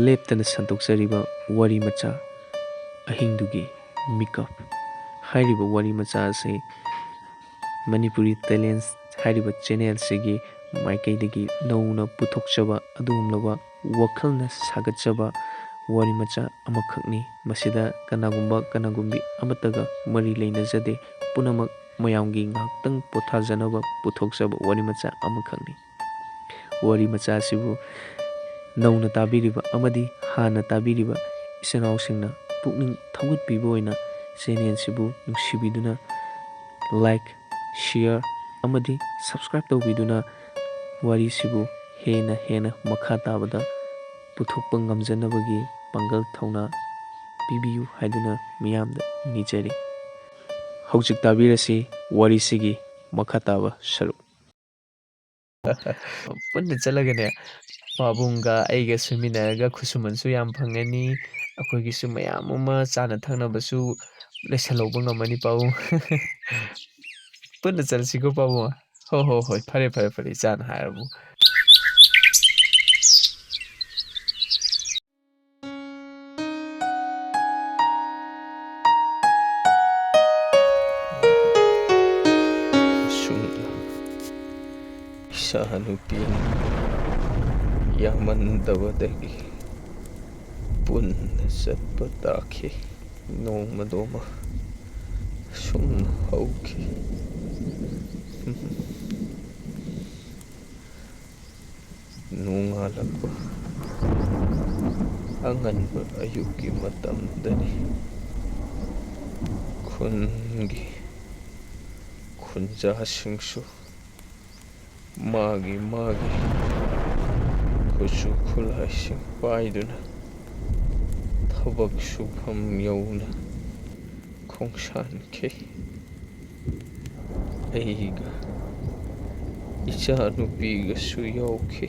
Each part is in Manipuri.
ꯂꯦꯞꯇꯅ ꯁꯟꯇꯣꯛꯆꯔꯤꯕ ꯋꯥꯔꯤ ꯃꯆꯥ ꯑꯍꯤꯡꯗꯨꯒꯤ ꯃꯤꯀꯞ ꯍꯥꯏꯔꯤꯕ ꯋꯥꯔꯤ ꯃꯆꯥ ꯑꯁꯤ ꯃꯅꯤꯄꯨꯔꯤ ꯇꯦꯂꯦꯟꯁ ꯍꯥꯏꯔꯤꯕ ꯆꯦꯅꯦꯜꯁꯤꯒꯤ ꯃꯥꯏꯀꯩꯗꯒꯤ ꯅꯧꯅ ꯄꯨꯊꯣꯛꯆꯕ ꯑꯗꯨꯒꯨꯝꯂꯕ ꯋꯥꯈꯜꯅ ꯁꯥꯒꯠꯆꯕ ꯋꯥꯔꯤ ꯃꯆꯥ ꯑꯃꯈꯛꯅꯤ꯫ ꯃꯁꯤꯗ ꯀꯅꯥꯒꯨꯝꯕꯤ ꯑꯃꯠꯇꯒ ꯃꯔꯤ ꯂꯩꯅꯖꯗꯦ꯫ ꯄꯨꯝꯅꯃꯛ ꯃꯌꯥꯝꯒꯤ ꯉꯥꯏꯍꯥꯛꯇꯪ ꯄꯣꯊꯥꯖꯅꯕ ꯄꯨꯊꯣꯛꯆꯕ ꯋꯥꯔꯤ ꯃꯆꯥ ꯑꯃꯈꯛꯅꯤ꯫ ꯋꯥꯔꯤ ꯃꯆꯥ ꯑꯁꯤꯕꯨ ꯅꯧꯅ ꯇꯥꯕꯤꯔꯤꯕ ꯑꯃꯗꯤ ꯍꯥꯟꯅ ꯇꯥꯕꯤꯔꯤꯕ ꯏꯆꯤꯟ ꯏꯅꯥꯎꯁꯤꯡꯅ ꯄꯨꯛꯅꯤꯡ ꯊꯧꯒꯠꯄꯤꯕ ꯑꯣꯏꯅ ꯆꯦꯅꯦꯜꯁꯤꯕꯨ ꯅꯨꯡꯁꯤꯕꯤꯗꯨꯅ ꯂꯥꯏꯛ, ꯁꯤꯌꯔ ꯑꯃꯗꯤ ꯁꯕꯁꯀ꯭ꯔꯥꯏꯕ ꯇꯧꯕꯤꯗꯨꯅ ꯋꯥꯔꯤꯁꯤꯕꯨ ꯍꯦꯟꯅ ꯃꯈꯥ ꯇꯥꯕꯗ ꯄꯨꯊꯣꯛꯄ ꯉꯝꯖꯅꯕꯒꯤ ꯄꯥꯡꯒꯜ ꯊꯧꯅꯥ ꯄꯤꯕꯤꯌꯨ ꯍꯥꯏꯗꯨꯅ ꯃꯤꯌꯥꯝꯗ ꯅꯤꯖꯔꯤ꯫ ꯍꯧꯖꯤꯛ ꯇꯥꯕꯤꯔꯁꯤ ꯋꯥꯔꯤꯁꯤꯒꯤ ꯃꯈꯥ ꯇꯥꯕ ꯁꯔꯨꯛ꯫ ꯄꯨꯟꯅ ꯆꯠꯂꯒꯅꯦ ꯄꯥꯕꯨꯡꯒ ꯑꯩꯒ ꯁꯨꯃꯤꯟꯅꯔꯒ ꯈꯨꯠꯁꯨꯃꯟꯁꯨ ꯌꯥꯝ ꯐꯪꯉꯅꯤ, ꯑꯩꯈꯣꯏꯒꯤꯁꯨ ꯃꯌꯥꯝ ꯑꯃ ꯆꯥꯅ ꯊꯛꯅꯕꯁꯨ ꯂꯩꯁꯜꯍꯧꯕ ꯉꯝꯃꯅꯤ ꯄꯥꯕꯨꯡ꯫ ꯄꯨꯟꯅ ꯆꯠꯂꯁꯤꯀꯣ ꯄꯥꯕꯨꯡ꯫ ꯍꯣꯏ ꯐꯔꯦ ꯏꯆꯥꯅ ꯍꯥꯏꯔꯕꯨ꯫ ꯑꯁꯨꯝꯅ ꯏꯆꯥꯅꯨꯄꯤꯅ ꯌꯥꯝꯃꯟꯗꯕꯗꯒꯤ ꯄꯨꯟꯅ ꯆꯠꯄ ꯇꯥꯈꯤ꯫ ꯅꯣꯡꯃ ꯑꯁꯨꯝꯅ ꯍꯧꯈꯤ꯫ ꯅꯣꯡꯉꯥꯜꯂꯛꯄ ꯑꯉꯟꯕ ꯑꯌꯨꯛꯀꯤ ꯃꯇꯝꯗꯅꯤ꯫ ꯈꯨꯟꯒꯤ ꯈꯨꯟꯖꯥꯁꯤꯡꯁꯨ ꯃꯥꯒꯤ ꯈꯨꯠꯁꯨ ꯈꯨꯠꯂꯥꯏꯁꯤꯡ ꯄꯥꯏꯗꯨꯅ ꯊꯕꯛ ꯁꯨꯐꯝ ꯌꯧꯅ ꯈꯣꯡꯁꯥꯟꯈꯤ꯫ ꯑꯩꯒ ꯏꯆꯥꯅꯨꯄꯤꯒꯁꯨ ꯌꯥꯎꯈꯤ꯫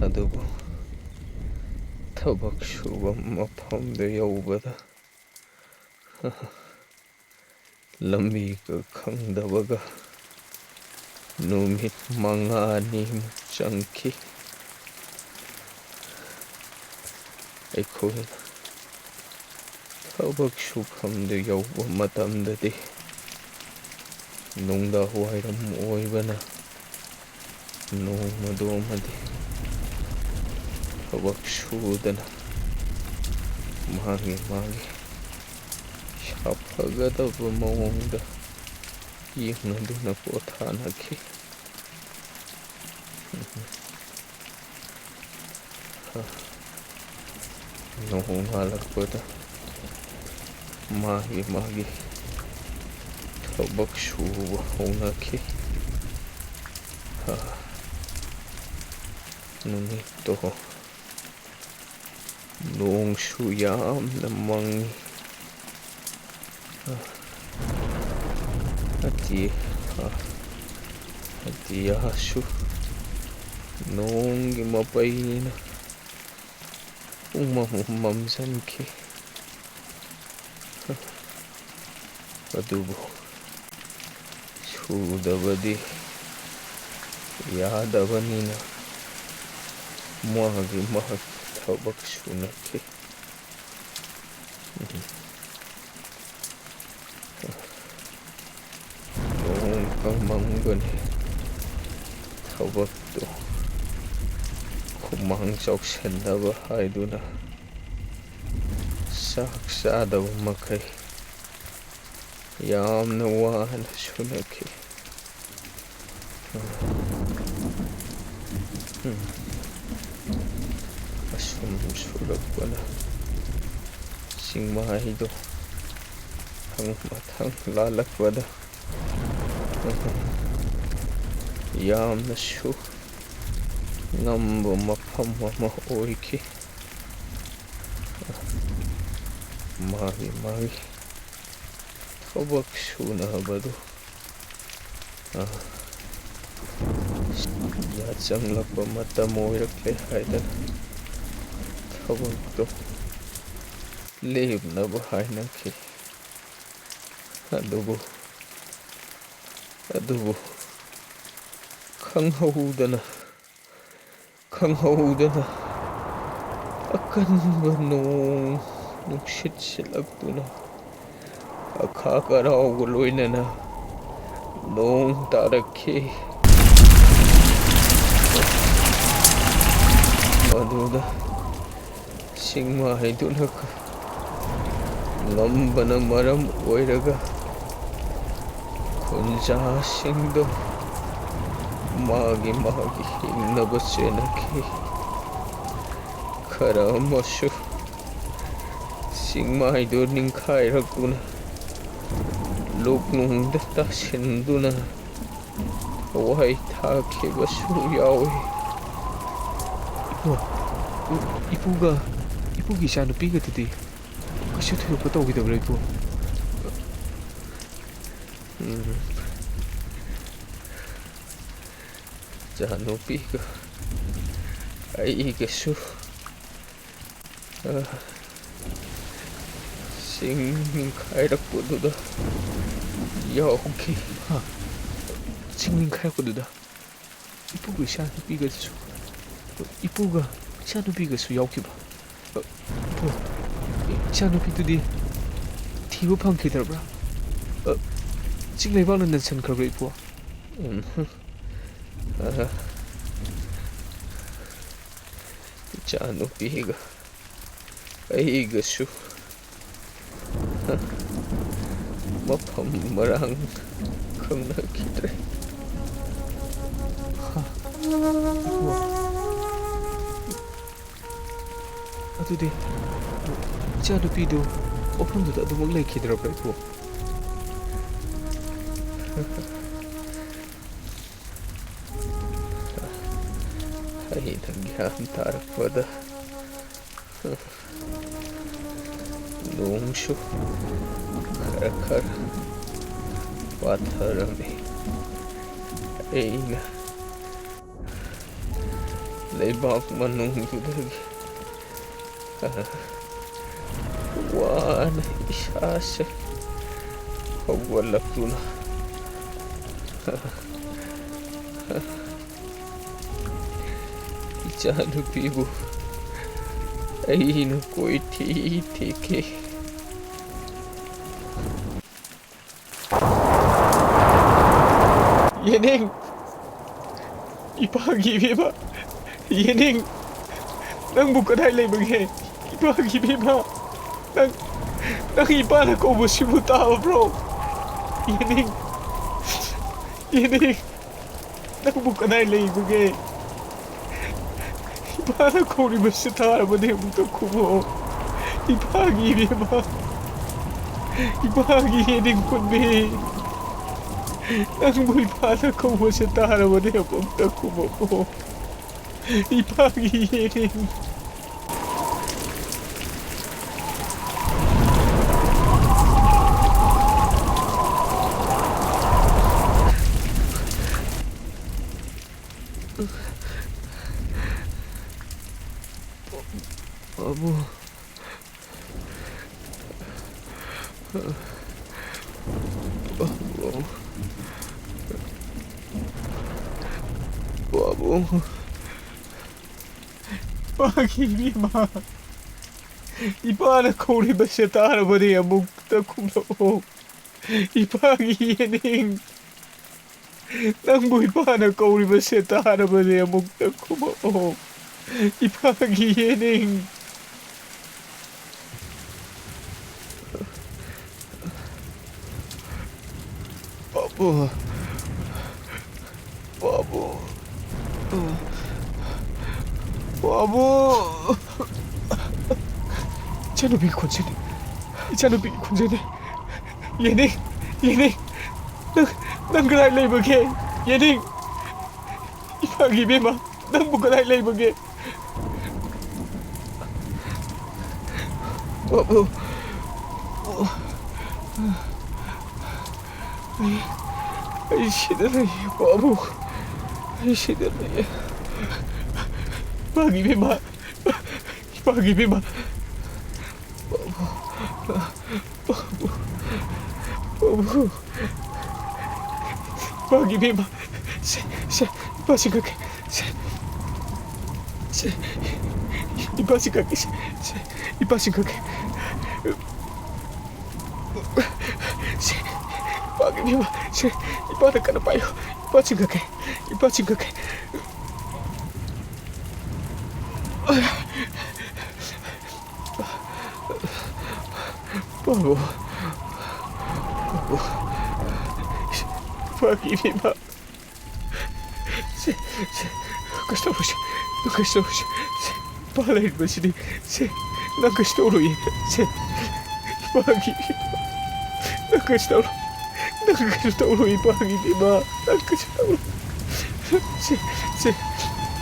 ꯑꯗꯨꯕꯨ ꯊꯕꯛ ꯁꯨꯕ ꯃꯐꯝꯗ ꯌꯧꯕꯗ ꯂꯝꯕꯤꯒ ꯈꯪꯗꯕꯒ ꯅꯨꯃꯤꯠ 5-6ꯅꯤꯃꯨꯛ ꯆꯪꯈꯤ꯫ ꯑꯩꯈꯣꯏꯅ ꯊꯕꯛ ꯁꯨꯐꯝꯗ ꯌꯧꯕ ꯃꯇꯝꯗꯗꯤ ꯅꯨꯡꯗꯥꯡꯋꯥꯏꯔꯝ ꯑꯣꯏꯕꯅ ꯅꯣꯡꯃꯗꯣꯃꯗꯤ ꯊꯕꯛ ꯁꯨꯗꯅ ꯃꯥꯒꯤ ꯁꯥꯐꯒꯗꯕ ꯃꯑꯣꯡꯗ ꯌꯦꯡꯅꯗꯨꯅ ꯄꯣꯊꯥꯅꯈꯤ꯫ ꯅꯣꯡꯉꯥꯜꯂꯛꯄꯗ ꯃꯥꯒꯤ ꯊꯕꯛ ꯁꯨꯕ ꯍꯧꯅꯈꯤ꯫ ꯅꯨꯃꯤꯠꯇꯣ ꯅꯣꯡꯁꯨ ꯌꯥꯝꯅ ꯃꯪꯉꯤ꯫ ꯑꯇꯤꯌꯥꯁꯨ ꯅꯣꯡꯒꯤ ꯃꯄꯩꯅꯤꯅ ꯄꯨꯡꯃꯝ ꯃꯝꯁꯤꯟꯈꯤ꯫ ꯑꯗꯨꯕꯨ ꯁꯨꯗꯕꯗꯤ ꯌꯥꯗꯕꯅꯤꯅ ꯃꯥꯒꯤ ꯊꯕꯛ ꯁꯨꯅꯈꯤ꯫ ꯅꯣꯡꯒ ꯃꯪꯕꯅꯦ ꯊꯕꯛꯇꯣ ꯈꯨꯃꯥꯡ ꯆꯥꯎꯁꯟꯅꯕ ꯍꯥꯏꯗꯨꯅ ꯆꯥꯛ ꯆꯥꯗꯕ ꯃꯈꯩ ꯌꯥꯝꯅ ꯋꯥꯅ ꯁꯨꯅꯈꯤ꯫ ꯑꯁꯨꯝ ꯁꯨꯔꯛꯄꯅ ꯆꯤꯡꯃꯥꯏꯗꯣ ꯃꯊꯪ ꯂꯥꯜꯂꯛꯄꯗ ꯌꯥꯝꯅꯁꯨ ꯉꯝꯕ ꯃꯐꯝ ꯑꯃ ꯑꯣꯏꯈꯤ꯫ ꯃꯥꯒꯤ ꯊꯕꯛ ꯁꯨꯅꯕꯗꯨ ꯌꯥꯆꯪꯂꯛꯄ ꯃꯇꯝ ꯑꯣꯏꯔꯛꯂꯦ ꯍꯥꯏꯗꯅ ꯊꯕꯛꯇꯣ ꯂꯦꯞꯅꯕ ꯍꯥꯏꯅꯈꯤ꯫ ꯑꯗꯨꯕꯨ ꯈꯪꯍꯧꯗꯅ ꯑꯀꯟꯕ ꯅꯣꯡ ꯅꯨꯡꯁꯤꯠ ꯁꯤꯠꯂꯛꯇꯨꯅ ꯑꯈꯥꯛ ꯑꯔꯥꯎꯒ ꯂꯣꯏꯅꯅ ꯅꯣꯡ ꯇꯥꯔꯛꯈꯤ꯫ ꯃꯗꯨꯗ ꯁꯤꯡꯃꯥꯏꯗꯨꯅ ꯉꯝꯕꯅ ꯃꯔꯝ ꯑꯣꯏꯔꯒ ꯈꯨꯟꯖꯥꯁꯤꯡꯗꯣ ꯃꯥꯒꯤ ꯍꯤꯡꯅꯕ ꯆꯦꯟꯅꯈꯤ꯫ ꯈꯔ ꯑꯃꯁꯨ ꯆꯤꯡꯃꯥꯏꯗꯨ ꯅꯤꯡꯈꯥꯏꯔꯛꯇꯨꯅ ꯂꯨꯞꯅꯨꯡꯗ ꯇꯥꯁꯤꯟꯗꯨꯅ ꯊꯋꯥꯏ ꯊꯥꯈꯤꯕꯁꯨ ꯌꯥꯎꯏ꯫ ꯏꯄꯨꯒ ꯏꯄꯨꯒꯤ ꯏꯆꯥꯅꯨꯄꯤꯒꯗꯨꯗꯤ ꯀꯩꯁꯨ ꯊꯣꯏꯗꯣꯛꯄ ꯇꯧꯈꯤꯗꯕ꯭ꯔꯥ ꯏꯄꯨ? ꯏꯆꯥꯅꯨꯄꯤꯒ ꯑꯩꯒꯁꯨ ꯆꯤꯡ ꯅꯤꯡꯈꯥꯏꯔꯛꯄꯗꯨꯗ ꯌꯥꯎꯈꯤ꯫ ꯆꯤꯡ ꯅꯤꯡꯈꯥꯏꯔꯛꯄꯗꯨꯗ ꯏꯄꯨꯒ ꯏꯆꯥꯅꯨꯄꯤꯒꯁꯨ ꯌꯥꯎꯈꯤꯕ? ꯏꯄꯨ, ꯏꯆꯥꯅꯨꯄꯤꯗꯨꯗꯤ ꯊꯤꯕ ꯐꯪꯈꯤꯗ꯭ꯔꯕ꯭ꯔꯥ? ꯆꯤꯡꯂꯩꯕꯥꯛꯅ ꯅꯟꯁꯟꯈ꯭ꯔꯕ꯭ꯔꯥ ꯏꯄꯨ? ꯏꯆꯥꯅꯨꯄꯤꯒ ꯑꯩꯒꯁꯨ ꯃꯐꯝ ꯃꯔꯥꯡ ꯈꯪꯅꯈꯤꯗ꯭ꯔꯦ꯫ ꯑꯗꯨꯗꯤ ꯏꯆꯥꯅꯨꯄꯤꯗꯨ ꯃꯐꯝꯗꯨꯗ ꯑꯗꯨꯃꯛ ꯂꯩꯈꯤꯗ꯭ꯔꯕ꯭ꯔꯥ ꯏꯄꯨ? ꯑꯩꯅ ꯒ꯭ꯌꯥꯟ ꯇꯥꯔꯛꯄꯗ ꯅꯣꯡꯁꯨ ꯈꯔ ꯄꯥꯊꯔꯝꯃꯤ꯫ ꯑꯩꯅ ꯂꯩꯕꯥꯛ ꯃꯅꯨꯡꯗꯨꯗꯒꯤ ꯋꯥꯅ ꯏꯁꯥꯁꯦ ꯍꯧꯒꯠꯂꯛꯇꯨꯅ ꯏꯆꯥꯅꯨꯄꯤꯕꯨ ꯑꯩꯅ ꯀꯣꯏꯊꯤ ꯊꯤꯈꯤ꯫ ꯌꯦꯅꯤꯡ! ꯏꯄꯥꯒꯤ ꯏꯕꯦꯝꯃ! ꯌꯦꯅꯤꯡ! ꯅꯪꯕꯨ ꯀꯗꯥꯏ ꯂꯩꯕꯒꯦ? ꯏꯄꯥꯒꯤ ꯏꯕꯦꯝꯃ! ꯅꯪ ꯏꯄꯥꯅ ꯀꯧꯕꯁꯤꯕꯨ ꯇꯥꯕ꯭ꯔꯣ? ꯌꯦꯅꯤꯡ! ꯌꯦꯅꯤꯡ! ꯅꯪꯕꯨ ꯀꯗꯥꯏ ꯂꯩꯕꯒꯦ? ꯏꯄꯥꯅ ꯀꯧꯔꯤꯕꯁꯤ ꯇꯥꯔꯕꯗꯤ ꯑꯃꯨꯛꯇ ꯈꯨꯝꯃꯛꯑꯣ꯫ ꯏꯄꯥꯒꯤ ꯏꯕꯦꯝꯃ! ꯏꯄꯥꯒꯤ ꯌꯦꯅꯤꯡ ꯄꯨꯟꯕꯤ! ꯅꯪꯕꯨ ꯏꯄꯥꯅ ꯀꯧꯕꯁꯤ ꯇꯥꯔꯕꯗꯤ ꯑꯃꯨꯛꯇ ꯈꯨꯝꯃꯛꯑꯣ꯫ ꯏꯄꯥꯒꯤ ꯌꯦꯅꯤꯡ! ꯕꯥꯕꯨ, ꯕꯥꯕꯨ, ꯏꯄꯥꯒꯤ ꯏꯕꯦꯝꯃ! ꯏꯄꯥꯅ ꯀꯧꯔꯤꯕꯁꯤ ꯇꯥꯔꯕꯗꯤ ꯑꯃꯨꯛꯇ ꯈꯨꯝꯂꯛꯑꯣ꯫ ꯏꯄꯥꯒꯤ ꯌꯦꯅꯤꯡ! ꯅꯪꯕꯨ ꯏꯄꯥꯅ ꯀꯧꯔꯤꯕꯁꯤ ꯇꯥꯔꯕꯗꯤ ꯑꯃꯨꯛꯇ ꯈꯨꯝꯃꯛꯑꯣ꯫ ꯏꯄꯥꯒꯤ ꯌꯦꯅꯤꯡ! ꯕꯥꯕꯨ, ꯕꯥꯕꯨ, ꯕꯥꯕꯨ! 이찬우비의 권세네. 이찬우비의 권세네. 예닝, 예닝. 난 그날 레이버게. 예닝. 이방이 베마. 난 뭐 그날 레이버게. 바보. 이 시대는 바보. 이 시대는 이방이 베마. 이방이 베마. 바보. 이방이 베마. 이빠 생각해. 이빠 생각해. 이빠 생각해. Pagi ba? Ipada ka na pa yun. Ipasin ka kay. Ipasin ka kay. Bago. Bago. Pagi ba? Gusto mo siya. Gusto mo siya. Palahin ba siya? Nagkasturo yun. Pagi ba? Nagkasturo. Nagkasturo ipagi ba? Nagkasturo.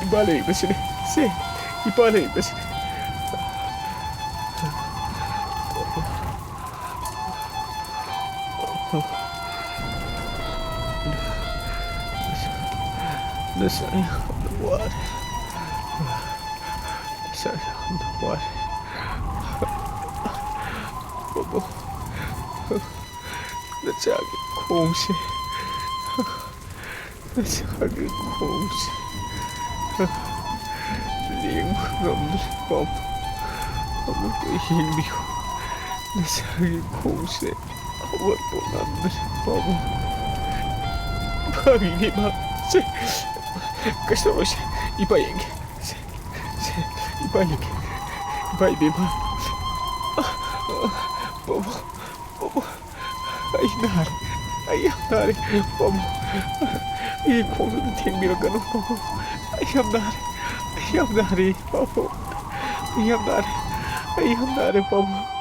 Ipalahin ba siya? Ipalahin ba siya? Nasayang ang nawari. Nasayang ang nawari. Bago. Nasagin kong si. Nasagin kong si. Ling ramdam ko. Ang kahimbi ko. Nasagin kong si. Awat po namin. Bago. Pagi ba? Gusto mo siya ipayag. Ipayag. Ipayag ba? Bobo. Bobo. Ay, nari. Ay, nari. Bobo. Ay, kung saan tingin ka nung bobo. Ay, nari. Ay, nari. Bobo. Ay, nari. Ay, nari, bobo.